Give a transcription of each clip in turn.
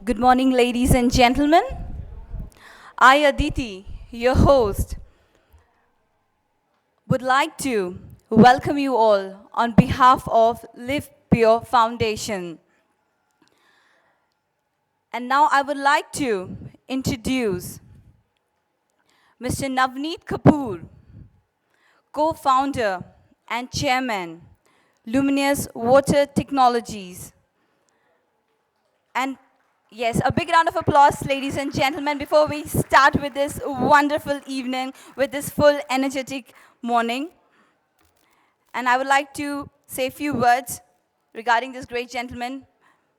Good morning, ladies and gentlemen. I, Aditi, your host, would like to welcome you all on behalf of Live Pure Foundation. And now I would like to introduce Mr. Navneet Kapoor, co-founder and chairman, Luminous Water Technologies. And yes, a big round of applause, ladies and gentlemen, before we start with this wonderful evening, with this full energetic morning. And I would like to say a few words regarding this great gentleman,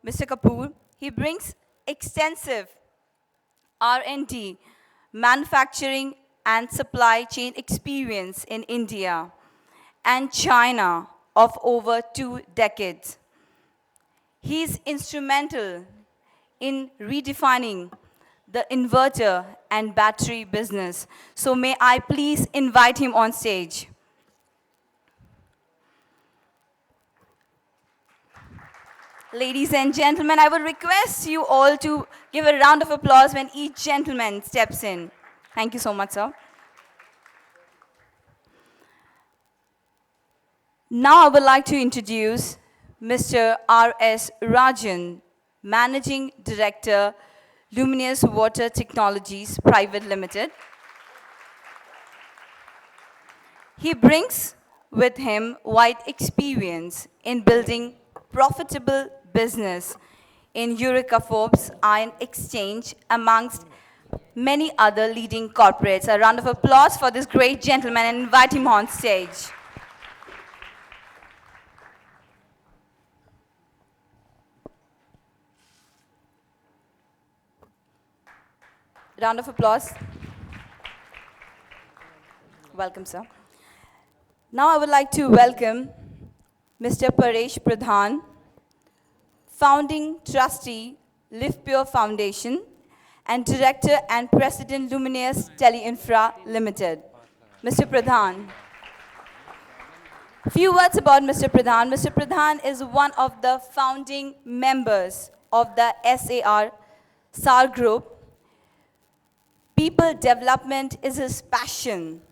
Mr. Kapoor. He brings extensive R&D, manufacturing and supply chain experience in India and China of over 2 decades. He is instrumental in redefining the inverter and battery business. So may I please invite him on stage. Ladies and gentlemen, I would request you all to give a round of applause when each gentleman steps in. Thank you so much, sir. Now I would like to introduce Mr. R.S. Rajan, Managing Director, Luminous Water Technologies Private Limited. He brings with him wide experience in building profitable business in Eureka Forbes Iron Exchange amongst many other leading corporates. A round of applause for this great gentleman and invite him on stage. Round of applause. Welcome, sir. Now I would like to welcome Mr. Paresh Pradhan, founding trustee, Live Pure Foundation, and director and president, Luminous Teleinfra Limited. Mr. Pradhan. Few words about Mr. Pradhan. Mr. Pradhan is one of the founding members of the SAR Group. People development is his passion,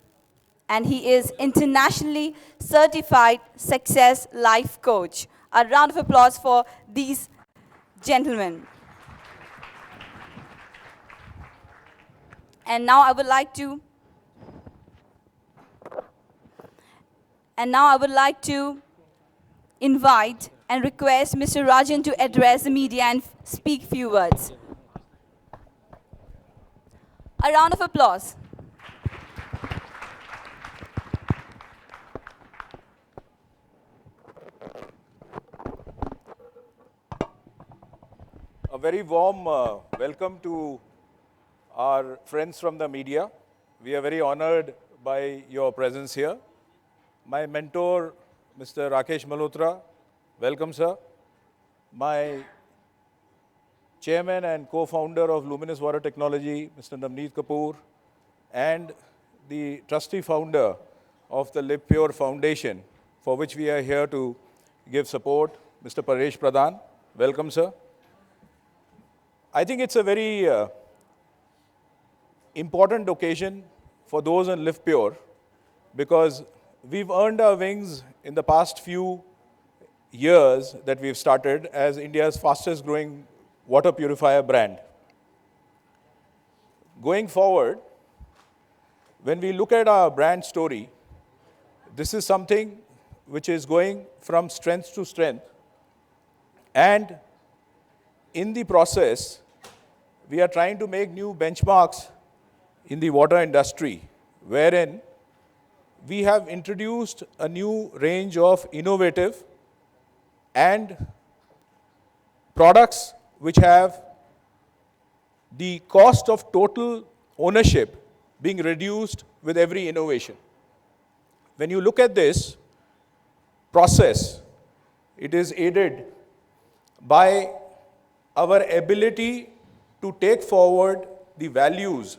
and he is internationally certified success life coach. A round of applause for these gentlemen. And now I would like to invite and request Mr. Rajan to address the media and speak few words. A round of applause. A very warm welcome to our friends from the media. We are very honored by your presence here. My mentor, Mr. Rakesh Malhotra, welcome, sir. My chairman and co-founder of Luminous Water Technology, Mr. Navneet Kapoor, and the trustee founder of the Live Pure Foundation, for which we are here to give support, Mr. Paresh Pradhan. Welcome, sir. I think it's a very important occasion for those in Live Pure, because we've earned our wings in the past few years that we've started as India's fastest growing water purifier brand. Going forward, when we look at our brand story, this is something which is going from strength to strength. And in the process, we are trying to make new benchmarks in the water industry, wherein we have introduced a new range of innovative and products which have the cost of total ownership being reduced with every innovation. When you look at this process, it is aided by our ability to take forward the values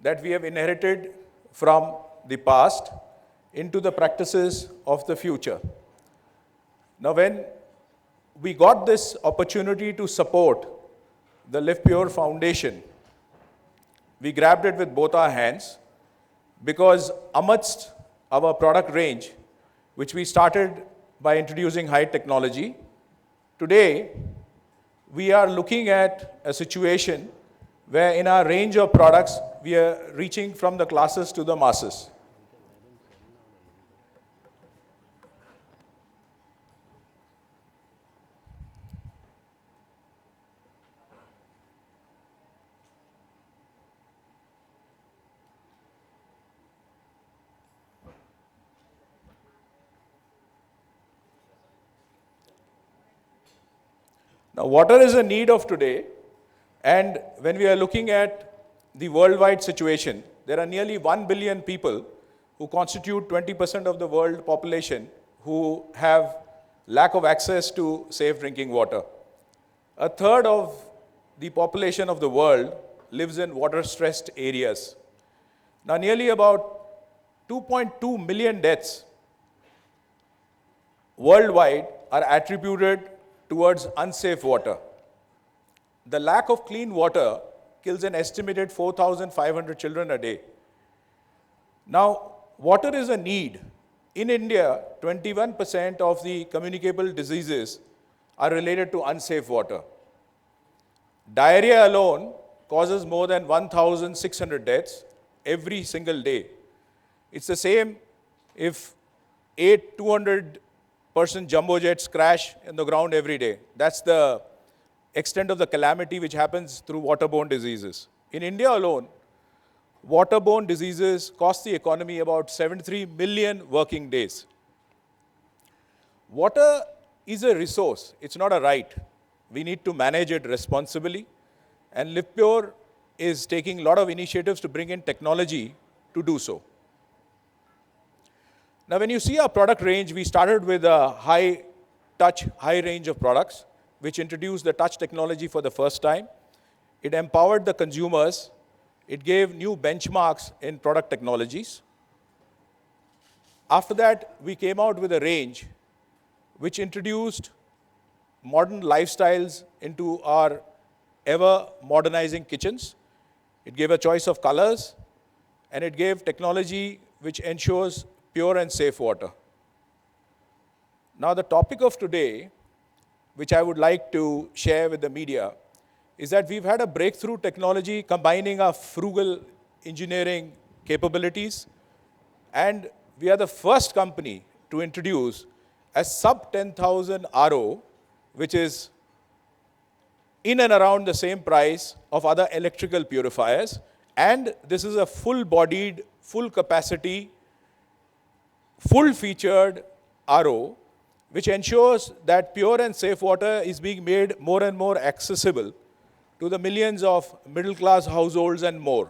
that we have inherited from the past into the practices of the future. Now, when we got this opportunity to support the Live Pure Foundation, we grabbed it with both our hands because amidst our product range, which we started by introducing high technology, today we are looking at a situation where in our range of products, we are reaching from the classes to the masses. Now, water is a need of today, and when we are looking at the worldwide situation, there are nearly 1 billion people who constitute 20% of the world population who have lack of access to safe drinking water. A third of the population of the world lives in water-stressed areas. Now, nearly about 2.2 million deaths worldwide are attributed towards unsafe water. The lack of clean water kills an estimated 4,500 children a day. Now, water is a need. In India, 21% of the communicable diseases are related to unsafe water. Diarrhea alone causes more than 1,600 deaths every single day. It's the same if 8 200-person jumbo jets crash in the ground every day. That's the extent of the calamity which happens through waterborne diseases. In India alone, waterborne diseases cost the economy about 73 million working days. Water is a resource, it's not a right. We need to manage it responsibly, and Live Pure is taking a lot of initiatives to bring in technology to do so. Now, when you see our product range, we started with a high touch, high range of products, which introduced the touch technology for the first time. It empowered the consumers. It gave new benchmarks in product technologies. After that, we came out with a range which introduced modern lifestyles into our ever modernizing kitchens. It gave a choice of colors, and it gave technology which ensures pure and safe water. Now, the topic of today, which I would like to share with the media, is that we've had a breakthrough technology combining our frugal engineering capabilities, and we are the first company to introduce a sub 10,000 RO, which is in and around the same price of other electrical purifiers. And this is a full-bodied, full-capacity, full-featured RO, which ensures that pure and safe water is being made more and more accessible to the millions of middle-class households and more.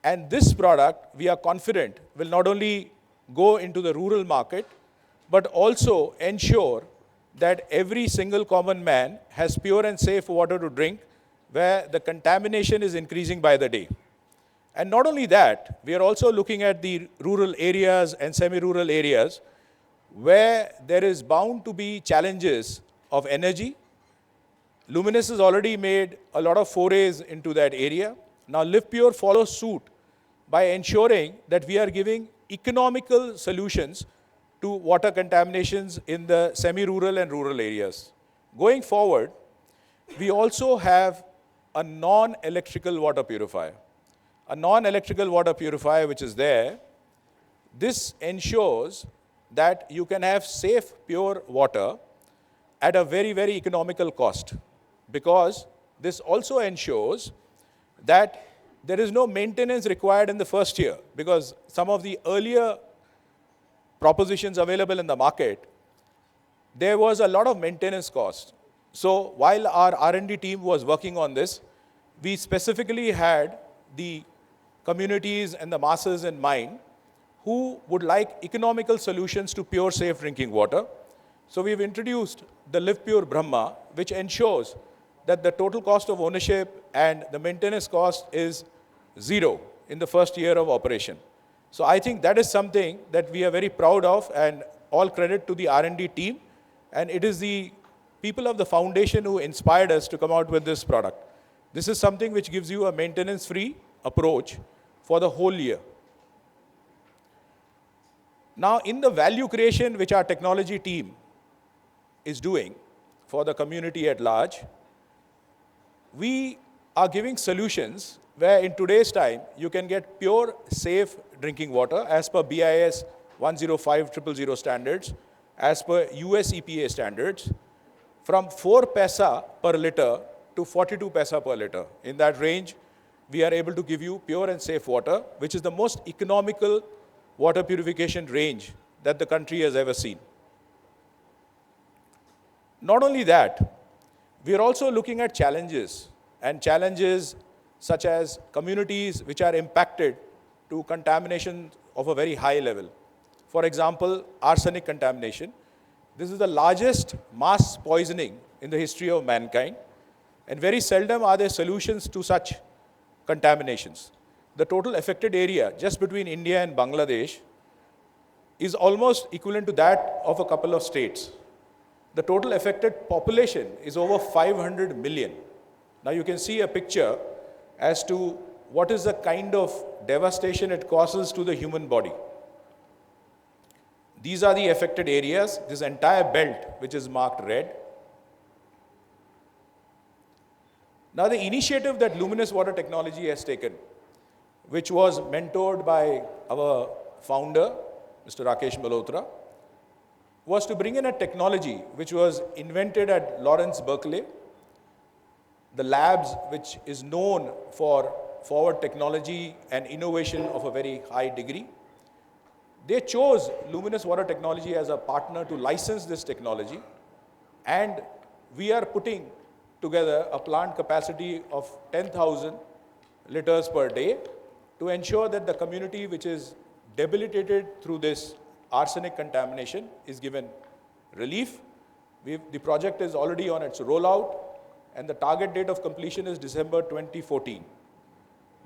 And this product, we are confident, will not only go into the rural market, but also ensure that every single common man has pure and safe water to drink, where the contamination is increasing by the day. And not only that, we are also looking at the rural areas and semi-rural areas where there is bound to be challenges of energy. Luminous has already made a lot of forays into that area. Now, Live Pure follows suit by ensuring that we are giving economical solutions to water contaminations in the semi-rural and rural areas. Going forward, we also have a non-electrical water purifier. A non-electrical water purifier which is there. This ensures that you can have safe, pure water at a very, very economical cost, because this also ensures that there is no maintenance required in the first year, because some of the earlier propositions available in the market, there was a lot of maintenance cost. So while our R&D team was working on this, we specifically had the communities and the masses in mind who would like economical solutions to pure, safe drinking water. So we've introduced the Live Pure Brahma, which ensures that the total cost of ownership and the maintenance cost is zero in the first year of operation. So I think that is something that we are very proud of, and all credit to the R&D team. And it is the people of the foundation who inspired us to come out with this product. This is something which gives you a maintenance-free approach for the whole year. Now, in the value creation which our technology team is doing for the community at large, we are giving solutions where in today's time, you can get pure, safe drinking water as per BIS 105/000 standards, as per US EPA standards, from 4 paisa per liter to 42 paisa per liter. In that range, we are able to give you pure and safe water, which is the most economical water purification range that the country has ever seen. Not only that, we are also looking at challenges, and challenges such as communities which are impacted to contamination of a very high level. For example, arsenic contamination. This is the largest mass poisoning in the history of mankind, and very seldom are there solutions to such contaminations. The total affected area just between India and Bangladesh is almost equivalent to that of a couple of states. The total affected population is over 500 million. Now you can see a picture as to what is the kind of devastation it causes to the human body. These are the affected areas, this entire belt which is marked red. Now the initiative that Luminous Water Technology has taken, which was mentored by our founder, Mr. Rakesh Malhotra, was to bring in a technology which was invented at Lawrence Berkeley, the labs which is known for forward technology and innovation of a very high degree. They chose Luminous Water Technology as a partner to license this technology, and we are putting together a plant capacity of 10,000 liters per day to ensure that the community which is debilitated through this arsenic contamination is given relief. The project is already on its rollout, and the target date of completion is December 2014.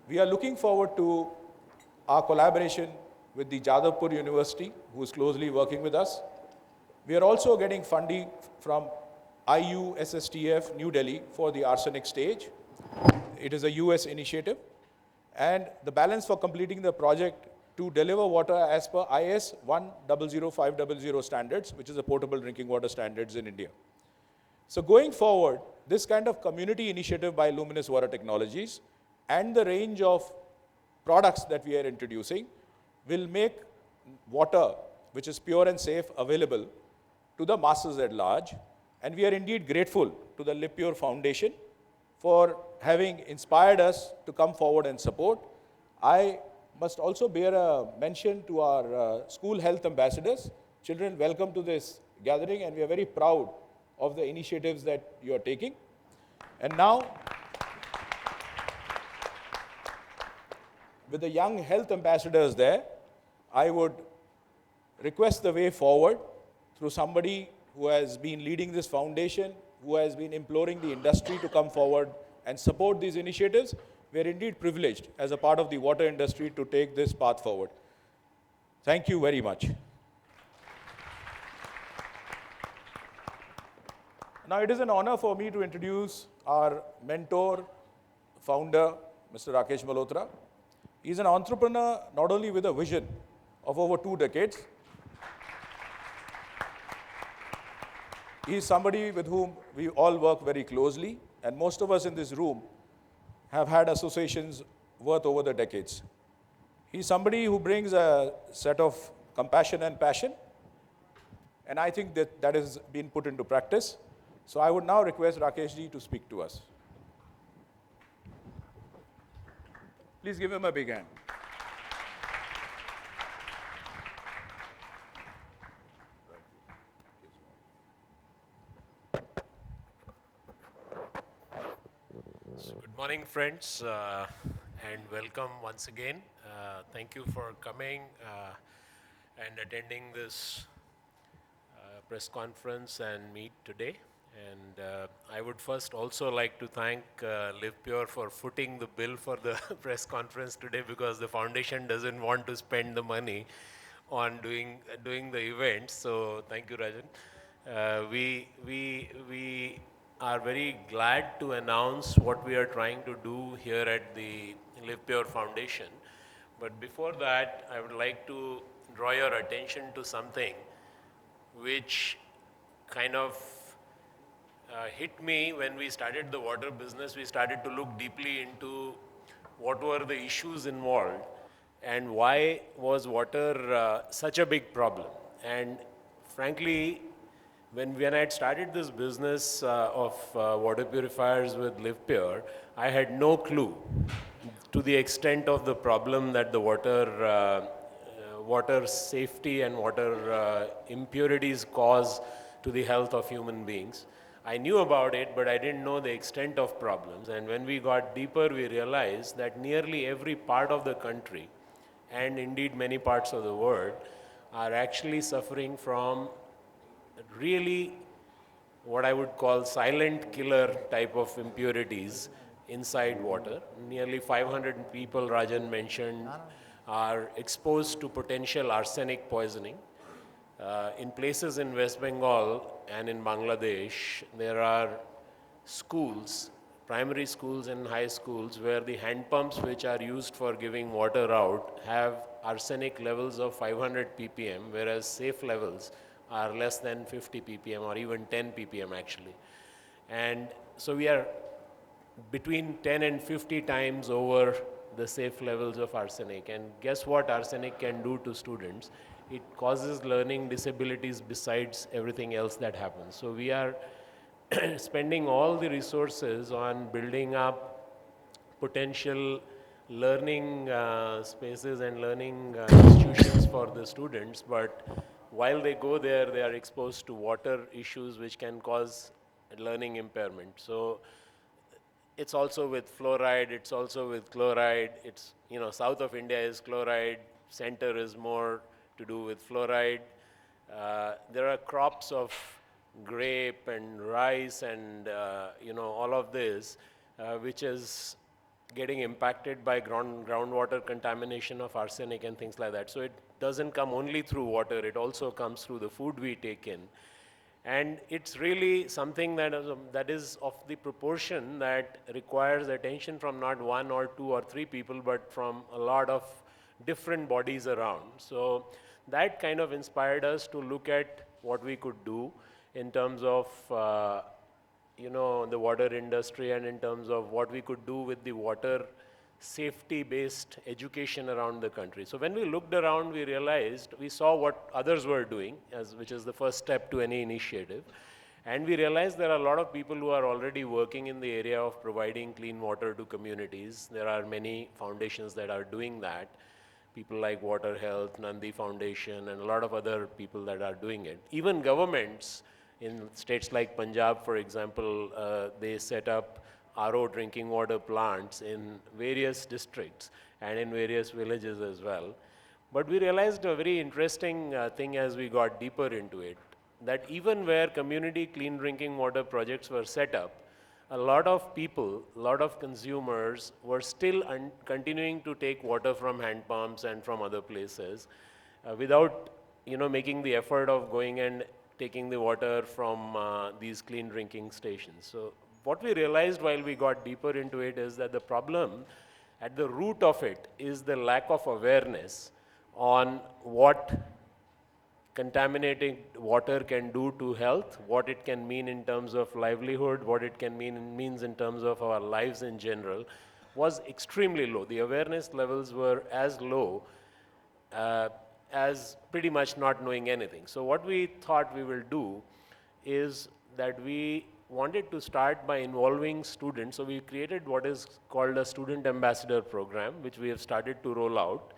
We are looking forward to our collaboration with the Jadavpur University, who is closely working with us. We are also getting funding from IUSSTF New Delhi for the arsenic stage. It is a US initiative. And the balance for completing the project to deliver water as per IS 100500 standards, which is a potable drinking water standards in India. So going forward, this kind of community initiative by Luminous Water Technologies and the range of products that we are introducing will make water, which is pure and safe, available to the masses at large. And we are indeed grateful to the LivPure Foundation for having inspired us to come forward and support. I must also bear a mention to our school health ambassadors. Children, welcome to this gathering, and we are very proud of the initiatives that you are taking. And now, with the young health ambassadors there, I would request the way forward through somebody who has been leading this foundation, who has been imploring the industry to come forward and support these initiatives. We are indeed privileged as a part of the water industry to take this path forward. Thank you very much. Now it is an honor for me to introduce our mentor, founder, Mr. Rakesh Malhotra. He's an entrepreneur not only with a vision of over 2 decades. He is somebody with whom we all work very closely, and most of us in this room have had associations worth over the decades. He's somebody who brings a set of compassion and passion, and I think that that has been put into practice. So I would now request Rakesh ji to speak to us. Please give him a big hand. So good morning, friends, and welcome once again. Thank you for coming and attending this press conference and meet today. And I would first also like to thank LivPure for footing the bill for the press conference today, because the foundation doesn't want to spend the money on doing the event. So thank you, Rajan. We are very glad to announce what we are trying to do here at the Live Pure Foundation. But before that, I would like to draw your attention to something which kind of hit me when we started the water business. We started to look deeply into what were the issues involved and why was water such a big problem. And frankly, when I had started this business of water purifiers with Live Pure, I had no clue to the extent of the problem that the water safety and water impurities cause to the health of human beings. I knew about it, but I didn't know the extent of problems. And when we got deeper, we realized that nearly every part of the country, and indeed many parts of the world, are actually suffering from really what I would call silent killer type of impurities inside water. Nearly 500 people, Rajan mentioned, are exposed to potential arsenic poisoning. In places in West Bengal and in Bangladesh, there are schools, primary schools and high schools, where the hand pumps which are used for giving water out have arsenic levels of 500 ppm, whereas safe levels are less than 50 ppm or even 10 ppm actually. And so we are between 10 and 50 times over the safe levels of arsenic. And guess what arsenic can do to students? It causes learning disabilities besides everything else that happens. So we are spending all the resources on building up potential learning spaces and learning institutions for the students, but while they go there, they are exposed to water issues which can cause learning impairment. So it's also with fluoride, it's also with chloride. It's, south of India is chloride, center is more to do with fluoride. There are crops of grape and rice and, all of this, which is getting impacted by groundwater contamination of arsenic and things like that. So it doesn't come only through water, it also comes through the food we take in. And it's really something that is of the proportion that requires attention from not one or two or three people, but from a lot of different bodies around. So that kind of inspired us to look at what we could do in terms of the water industry and in terms of what we could do with the water safety-based education around the country. So when we looked around, we realized, we saw what others were doing, which is the first step to any initiative. And we realized there are a lot of people who are already working in the area of providing clean water to communities. There are many foundations that are doing that. People like Water Health, Nandi Foundation, and a lot of other people that are doing it. Even governments in states like Punjab, for example, they set up RO drinking water plants in various districts and in various villages as well. But we realized a very interesting thing as we got deeper into it, that even where community clean drinking water projects were set up, a lot of people, a lot of consumers were still continuing to take water from hand pumps and from other places without making the effort of going and taking the water from these clean drinking stations. So what we realized while we got deeper into it is that the problem at the root of it is the lack of awareness on what contaminated water can do to health, what it can mean in terms of livelihood, what it can means in terms of our lives in general, was extremely low. The awareness levels were as low as pretty much not knowing anything. So what we thought we will do is that we wanted to start by involving students. So we created what is called a student ambassador program, which we have started to roll out.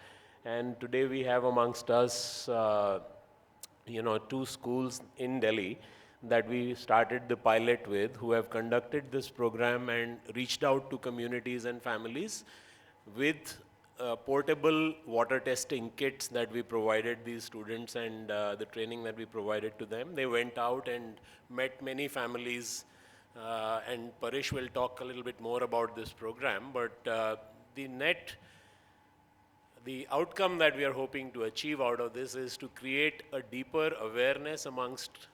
And today we have amongst us, 2 schools in Delhi that we started the pilot with, who have conducted this program and reached out to communities and families with portable water testing kits that we provided these students and the training that we provided to them. They went out and met many families, and Parish will talk a little bit more about this program, but the outcome that we are hoping to achieve out of this is to create a deeper awareness amongst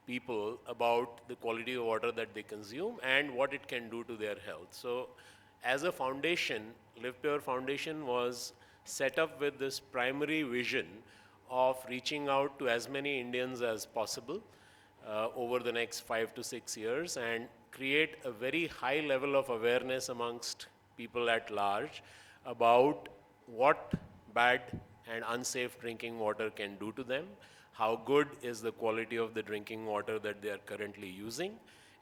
people about the quality of water that they consume and what it can do to their health. So as a foundation, Live Pure Foundation was set up with this primary vision of reaching out to as many Indians as possible over the next 5 to 6 years and create a very high level of awareness amongst people at large about what bad and unsafe drinking water can do to them, how good is the quality of the drinking water that they are currently using,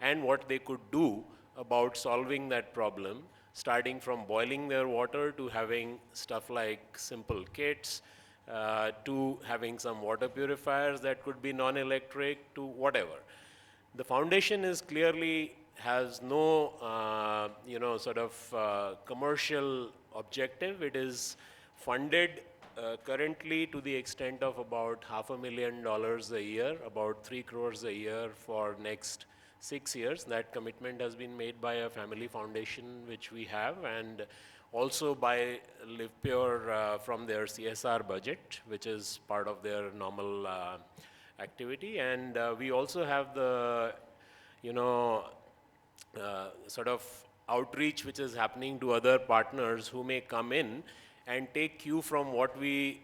and what they could do about solving that problem, starting from boiling their water to having stuff like simple kits, to having some water purifiers that could be non-electric, to whatever. The foundation is clearly has no, sort of commercial objective. It is funded currently to the extent of about $500,000 a year, about 3 crores a year for next 6 years. That commitment has been made by a family foundation which we have, and also by Live Pure from their CSR budget, which is part of their normal activity. And we also have the, sort of outreach which is happening to other partners who may come in and take cue from what we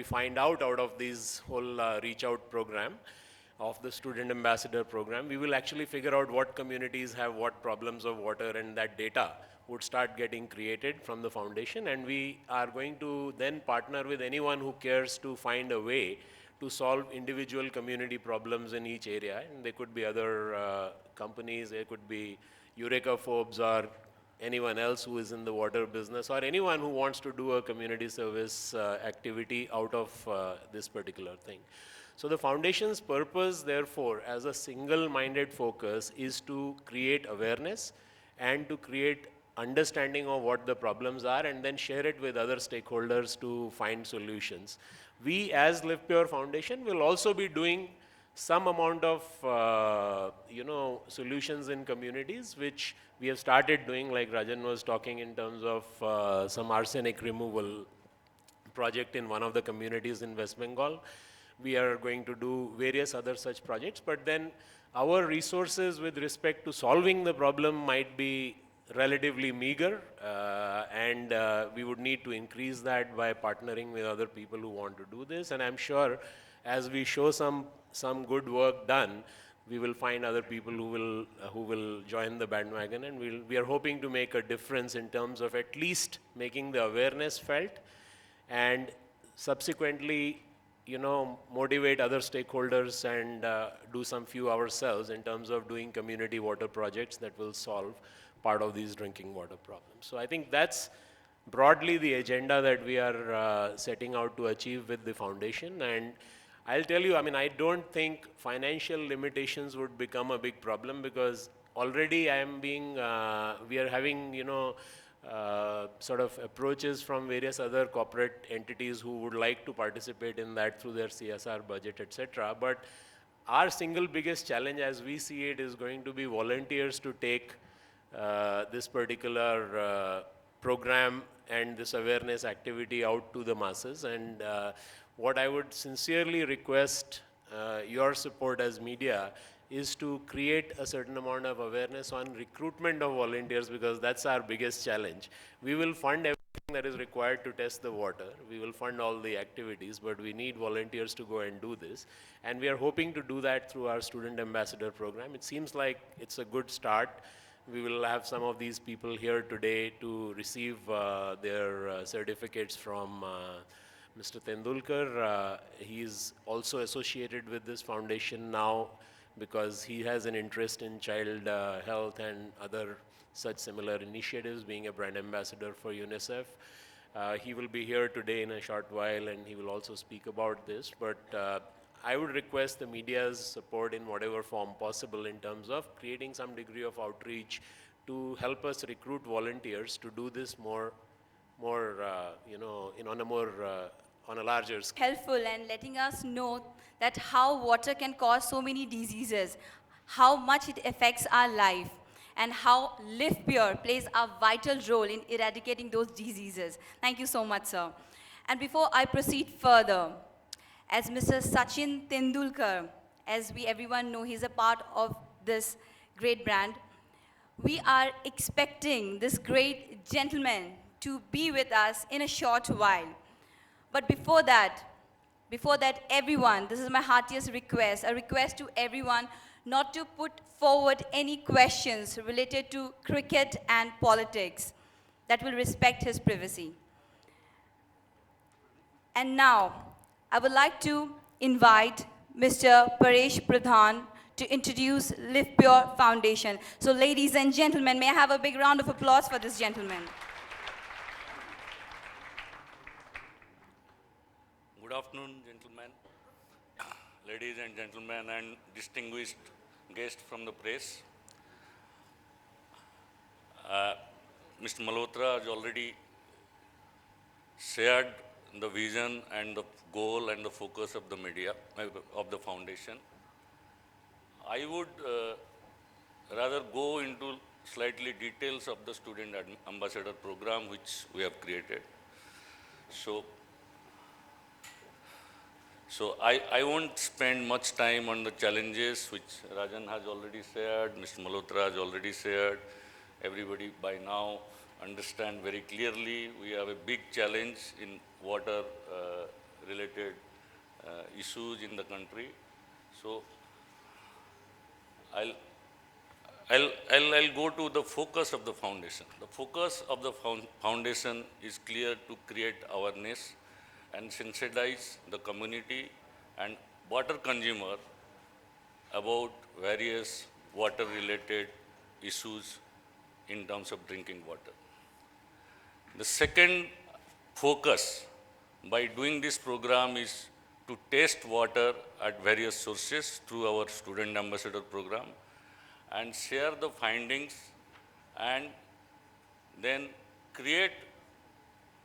find out of this whole reach out program of the student ambassador program. We will actually figure out what communities have what problems of water, and that data would start getting created from the foundation, and we are going to then partner with anyone who cares to find a way to solve individual community problems in each area. And there could be other companies, there could be Eureka Phobes or anyone else who is in the water business, or anyone who wants to do a community service activity out of this particular thing. So the foundation's purpose, therefore, as a single-minded focus, is to create awareness and to create understanding of what the problems are, and then share it with other stakeholders to find solutions. We, as Live Pure Foundation, will also be doing some amount of, solutions in communities, which we have started doing, like Rajan was talking, in terms of some arsenic removal project in one of the communities in West Bengal. We are going to do various other such projects, but then our resources with respect to solving the problem might be relatively meager, and we would need to increase that by partnering with other people who want to do this. And I'm sure as we show some good work done, we will find other people who will join the bandwagon, and we are hoping to make a difference in terms of at least making the awareness felt, and subsequently motivate other stakeholders and do some few ourselves in terms of doing community water projects that will solve part of these drinking water problems. So I think that's broadly the agenda that we are setting out to achieve with the foundation. And I'll tell you, I don't think financial limitations would become a big problem, because already we are having, sort of approaches from various other corporate entities who would like to participate in that through their CSR budget, etc. But our single biggest challenge, as we see it, is going to be volunteers to take this particular program and this awareness activity out to the masses. And what I would sincerely request your support as media is to create a certain amount of awareness on recruitment of volunteers, because that's our biggest challenge. We will fund everything that is required to test the water. We will fund all the activities, but we need volunteers to go and do this. And we are hoping to do that through our student ambassador program. It seems like it's a good start. We will have some of these people here today to receive their certificates from Mr. Tendulkar. He is also associated with this foundation now, because he has an interest in child health and other such similar initiatives, being a brand ambassador for UNICEF. He will be here today in a short while, and he will also speak about this. But I would request the media's support in whatever form possible in terms of creating some degree of outreach to help us recruit volunteers to do this on a larger scale. Helpful and letting us know that how water can cause so many diseases, how much it affects our life, and how Live Pure plays a vital role in eradicating those diseases. Thank you so much, sir. And before I proceed further, as Mr. Sachin Tendulkar as we everyone know, he's a part of this great brand. We are expecting this great gentleman to be with us in a short while. But before that, everyone, this is my heartiest request, a request to everyone not to put forward any questions related to cricket and politics. That will respect his privacy. And now, I would like to invite Mr. Paresh Pradhan to introduce Live Pure Foundation. So ladies and gentlemen, may I have a big round of applause for this gentleman. Good afternoon, gentlemen, ladies and gentlemen, and distinguished guests from the press. Mr. Malhotra has already shared the vision and the goal and the focus of the media, of the foundation. I would rather go into slightly details of the student ambassador program which we have created. So I won't spend much time on the challenges which Rajan has already shared, Mr. Malhotra has already shared. Everybody by now understand very clearly we have a big challenge in water related issues in the country. So I'll go to the focus of the foundation. The focus of the foundation is clear: to create awareness and sensitize the community and water consumer about various water-related issues in terms of drinking water. The second focus by doing this program is to test water at various sources through our student ambassador program and share the findings, and then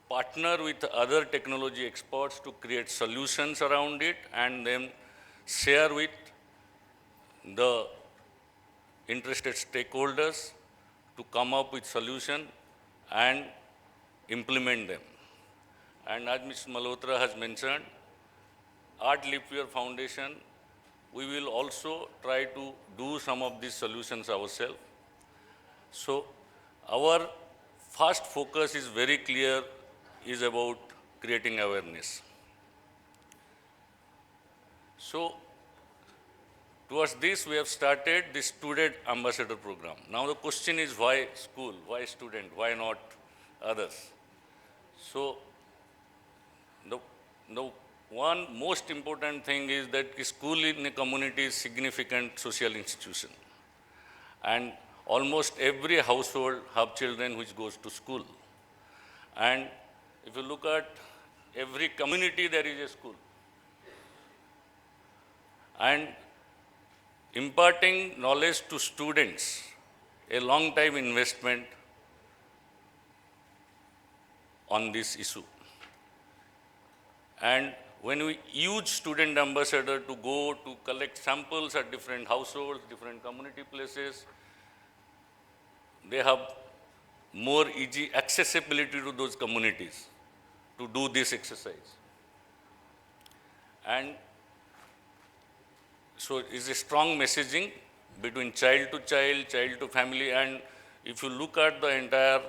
partner with other technology experts to create solutions around it, and then share with the interested stakeholders to come up with solution and implement them. And as Mr. Malhotra has mentioned, at Live Pure Foundation, we will also try to do some of these solutions ourselves. So our first focus is very clear, is about creating awareness. So towards this, we have started the student ambassador program. Now the question is, why school, why student, why not others? So the one most important thing is that school in a community is significant social institution. And almost every household have children which goes to school. And if you look at every community, there is a school. And imparting knowledge to students, a long time investment on this issue. And when we use student ambassador to go to collect samples at different households, different community places, they have more easy accessibility to those communities to do this exercise. And so it's a strong messaging between child to family, and if you look at the entire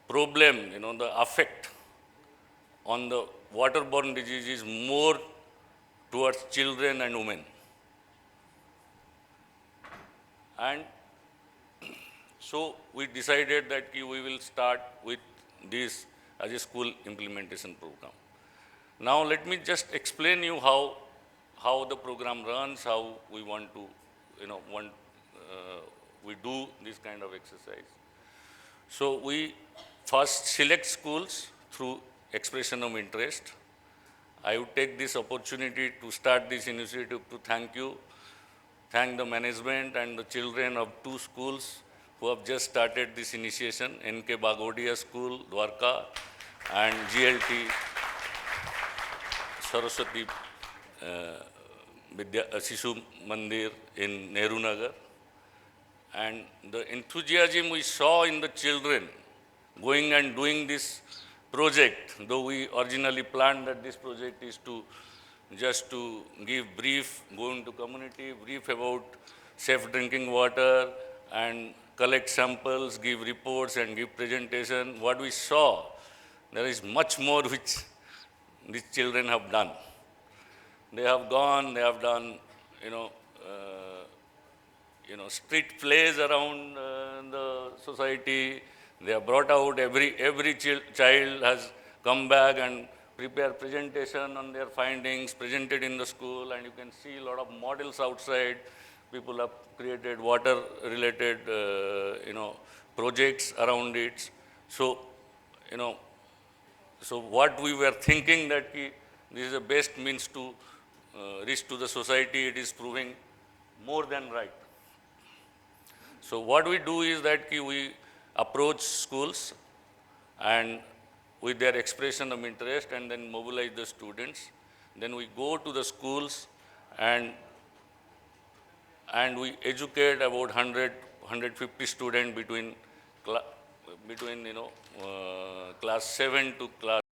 problem, the effect on the waterborne disease is more towards children and women. And so we decided that we will start with this as a school implementation program. Now let me just explain you how the program runs, how we want to, we do this kind of exercise. So we first select schools through expression of interest. I would take this opportunity to start this initiative to thank the management and the children of two schools who have just started this initiation, N.K. Bagodia School, Dwarka, and GLT Saraswati Sishu Mandir in Nehru Nagar. And the enthusiasm we saw in the children going and doing this project, though we originally planned that this project is to just to give brief, go into community, brief about safe drinking water and collect samples, give reports and give presentation. What we saw, there is much more which these children have done. They have gone, they have done, you know, street plays around the society. They have brought out every child has come back and prepared presentation on their findings, presented in the school, and you can see a lot of models outside. People have created water-related, projects around it. So, you know, so what we were thinking that this is the best means to reach to the society, it is proving more than right. So what we do is that we approach schools and with their expression of interest and then mobilize the students. Then we go to the schools and we educate about 150 students between class 7 to class